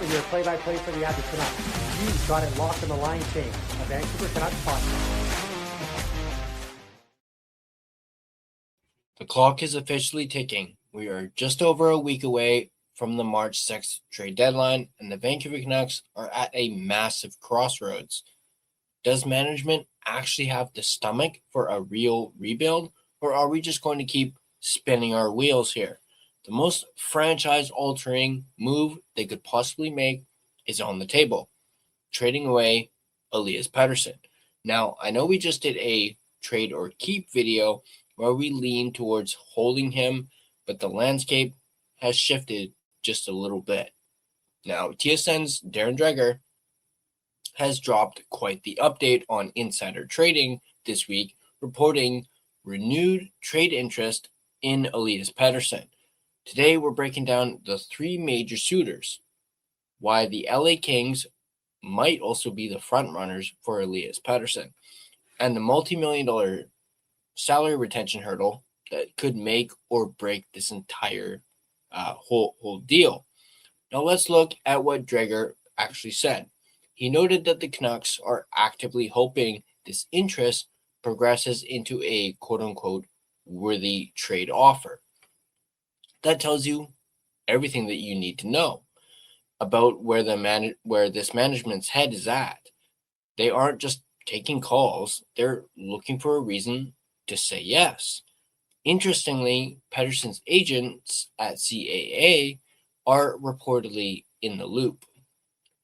for your play-by-play for the Abbots Canucks. You got it locked in the line change. A Vancouver Canucks podcast. The clock is officially ticking. We are just over a week away from the March 6th trade deadline, and the Vancouver Canucks are at a massive crossroads. Does management actually have the stomach for a real rebuild, or are we just going to keep spinning our wheels here? The most franchise-altering move they could possibly make is on the table, trading away Elias Pettersson. Now, I know we just did a trade or keep video where we lean towards holding him, but the landscape has shifted just a little bit. Now, TSN's Darren Dreger has dropped quite the update on insider trading this week, reporting renewed trade interest in Elias Pettersson. Today, we're breaking down the three major suitors, why the LA Kings might also be the front runners for Elias Pettersson, and the multi-million-dollar salary retention hurdle that could make or break this entire whole deal. Now, let's look at what Dreger actually said. He noted that the Canucks are actively hoping this interest progresses into a quote-unquote worthy trade offer. That tells you everything that you need to know about where this management's head is at. They aren't just taking calls, they're looking for a reason to say yes. Interestingly, Pettersson's agents at CAA are reportedly in the loop.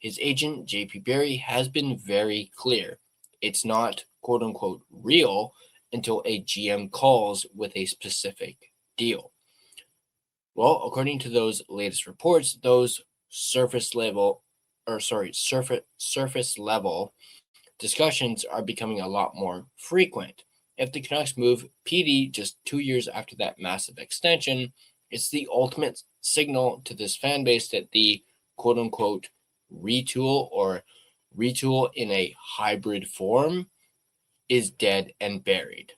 His agent, JP Barry, has been very clear. It's not quote-unquote real until a GM calls with a specific deal. Well, according to those latest reports, those surface level discussions are becoming a lot more frequent. If the Canucks move PD just 2 years after that massive extension, it's the ultimate signal to this fan base that the quote-unquote retool in a hybrid form is dead and buried.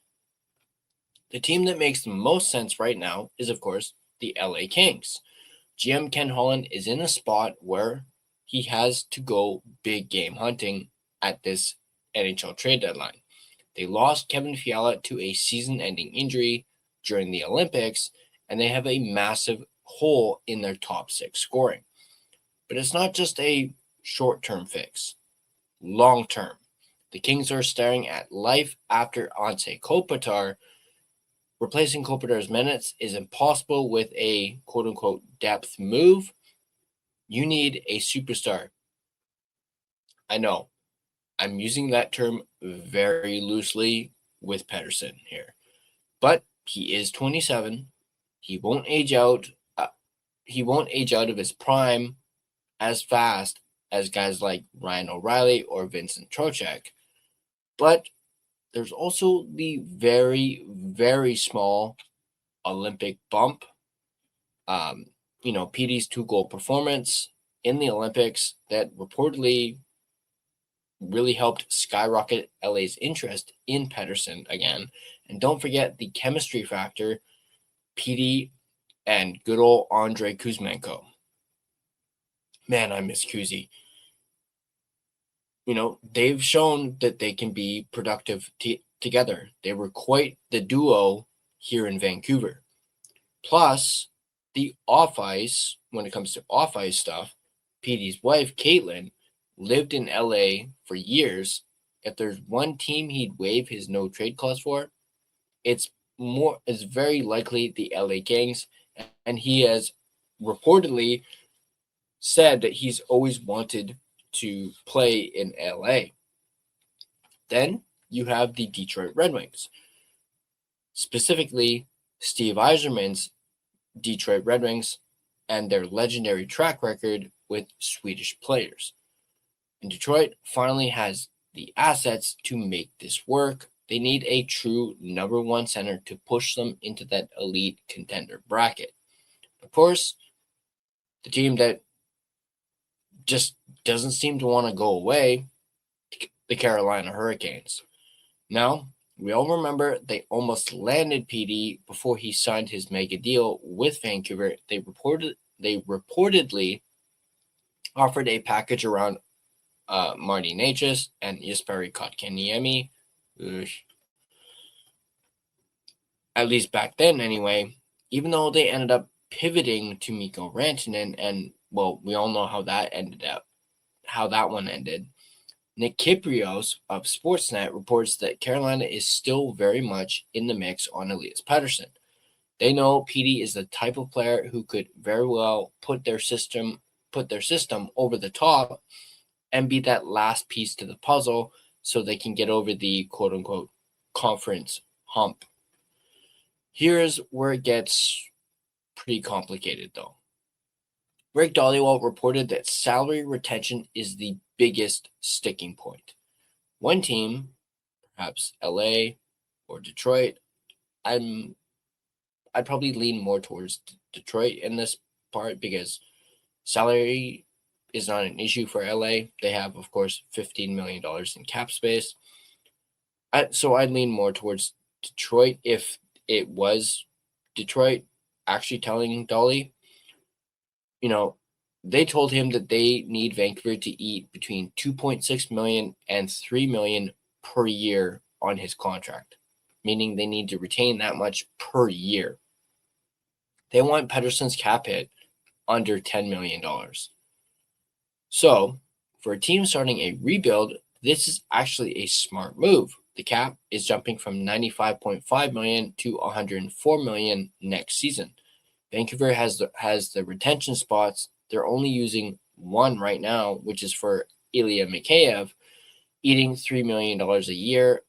The team that makes the most sense right now is, of course, the LA Kings. GM Ken Holland is in a spot where he has to go big game hunting at this NHL trade deadline. They lost Kevin Fiala to a season-ending injury during the Olympics, and they have a massive hole in their top six scoring. But it's not just a short-term fix. Long-term, the Kings are staring at life after Anze Kopitar. Replacing Kopitar's minutes is impossible with a quote-unquote depth move. You need a superstar. I know, I'm using that term very loosely with Pettersson here, but he is 27. He won't age out. He won't age out of his prime as fast as guys like Ryan O'Reilly or Vincent Trocheck. But there's also the very, very small Olympic bump. PD's 2-goal performance in the Olympics that reportedly really helped skyrocket LA's interest in Pettersson again. And don't forget the chemistry factor, PD and good old Andrei Kuzmenko. Man, I miss Kuzi. They've shown that they can be productive together. They were quite the duo here in Vancouver. Plus, the off-ice, when it comes to off-ice stuff, PD's wife, Caitlin, lived in LA for years. If there's one team he'd waive his no-trade clause for, it's very likely the LA Kings, and he has reportedly said that he's always wanted to play in LA. Then you have the Detroit Red Wings, specifically Steve Yzerman's Detroit Red Wings and their legendary track record with Swedish players. And Detroit finally has the assets to make this work. They need a true number one center to push them into that elite contender bracket. Of course, the team that just doesn't seem to want to go away, the Carolina Hurricanes. Now, we all remember they almost landed PD before he signed his mega deal with Vancouver. They reportedly offered a package around Marty Necas and Jesperi Kotkaniemi. At least back then anyway, even though they ended up pivoting to Mikko Rantanen, and well, we all know how that one ended. Nick Kyprios of Sportsnet reports that Carolina is still very much in the mix on Elias Pettersson. They know Petey is the type of player who could very well put their system over the top and be that last piece to the puzzle so they can get over the quote-unquote conference hump. Here's where it gets pretty complicated, though. Rick Dhaliwal reported that salary retention is the biggest sticking point. One team, perhaps LA or Detroit, I'd probably lean more towards Detroit in this part because salary is not an issue for LA. They have, of course, $15 million in cap space. So I'd lean more towards Detroit if it was Detroit actually telling Dolly. They told him that they need Vancouver to eat between $2.6 million and $3 million per year on his contract, meaning they need to retain that much per year. They want Pettersson's cap hit under $10 million. So, for a team starting a rebuild, this is actually a smart move. The cap is jumping from $95.5 million to $104 million next season. Vancouver has the retention spots. They're only using one right now, which is for Ilya Mikheyev, eating $3 million a year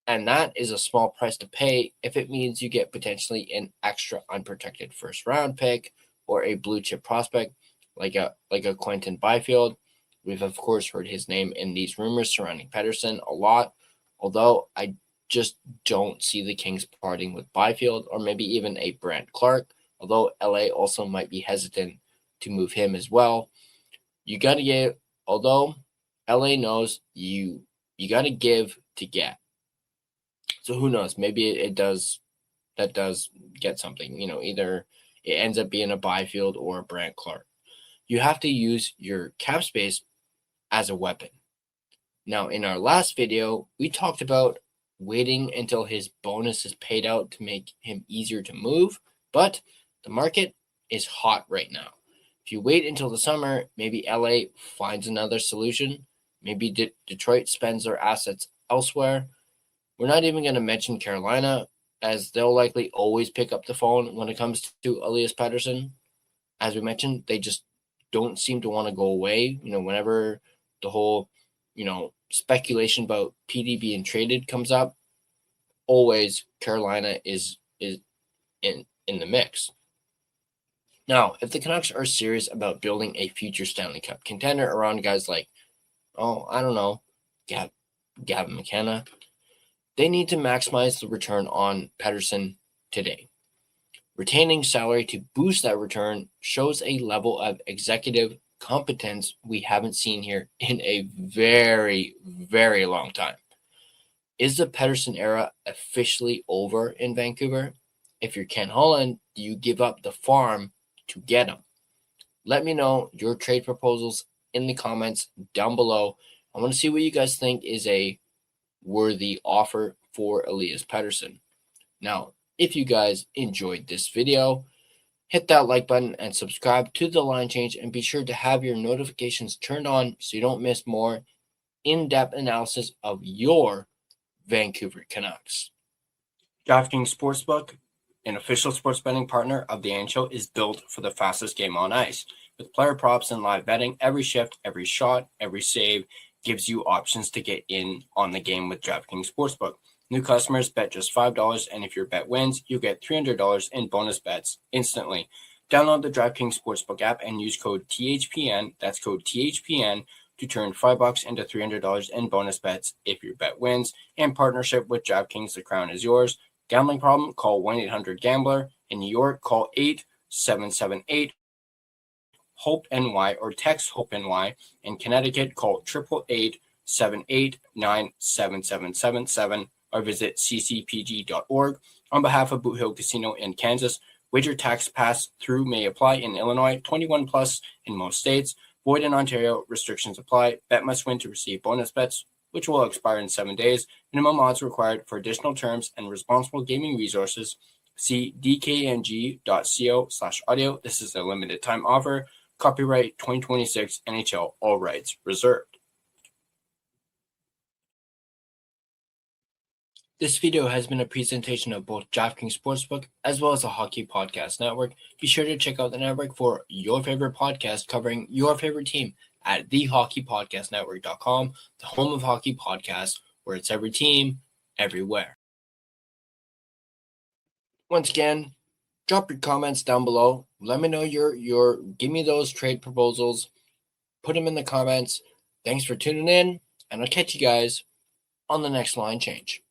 and that is a small price to pay if it means you get potentially an extra unprotected first round pick or a blue chip prospect like a Quentin Byfield. We've of course heard his name in these rumors surrounding Pettersson a lot, although I just don't see the Kings parting with Byfield or maybe even a Brandt Clark, although LA also might be hesitant to move him as well. Although LA knows you got to give to get. So who knows? Maybe that does get something. Either it ends up being a Byfield or a Brandt Clark. You have to use your cap space as a weapon. Now, in our last video, we talked about waiting until his bonus is paid out to make him easier to move, but the market is hot right now. If you wait until the summer, maybe LA finds another solution. Maybe Detroit spends their assets elsewhere. We're not even going to mention Carolina, as they'll likely always pick up the phone when it comes to Elias Pettersson. As we mentioned, they just don't seem to want to go away. Whenever the whole, speculation about PD being traded comes up, always Carolina is in the mix. Now, if the Canucks are serious about building a future Stanley Cup contender around guys like, Gavin McKenna, they need to maximize the return on Pettersson today. Retaining salary to boost that return shows a level of executive competence we haven't seen here in a very, very long time. Is the Pettersson era officially over in Vancouver? If you're Ken Holland, do you give up the farm to get him? Let me know your trade proposals in the comments down below. I want to see what you guys think is a worthy offer for Elias Pettersson. Now, if you guys enjoyed this video, hit that like button and subscribe to The Line Change, and be sure to have your notifications turned on so you don't miss more in-depth analysis of your Vancouver Canucks. DraftKings Sportsbook, an official sports betting partner of the NHL, is built for the fastest game on ice. With player props and live betting, every shift, every shot, every save gives you options to get in on the game with DraftKings Sportsbook. New customers bet just $5, and if your bet wins, you get $300 in bonus bets instantly. Download the DraftKings Sportsbook app and use code THPN, that's code THPN, to turn $5 into $300 in bonus bets if your bet wins. In partnership with DraftKings, the crown is yours. Gambling problem? Call 1-800-GAMBLER. In New York, call 877-8-HOPE-NY or text HOPE-NY. In Connecticut, call 888-789-7777 or visit ccpg.org. On behalf of Boot Hill Casino in Kansas, Wager tax pass-through may apply in Illinois, 21 plus in most states. Void in Ontario. Restrictions apply. Bet must win to receive bonus bets, which will expire in 7 days. Minimum odds required. For additional terms and responsible gaming resources, see dkng.co/audio. This is a limited time offer. Copyright 2026 NHL. All rights reserved. This video has been a presentation of both DraftKings Sportsbook as well as the Hockey Podcast Network. Be sure to check out the network for your favorite podcast covering your favorite team at thehockeypodcastnetwork.com, the home of hockey podcasts, where it's every team, everywhere. Once again, drop your comments down below. Let me know give me those trade proposals. Put them in the comments. Thanks for tuning in, and I'll catch you guys on the next line change.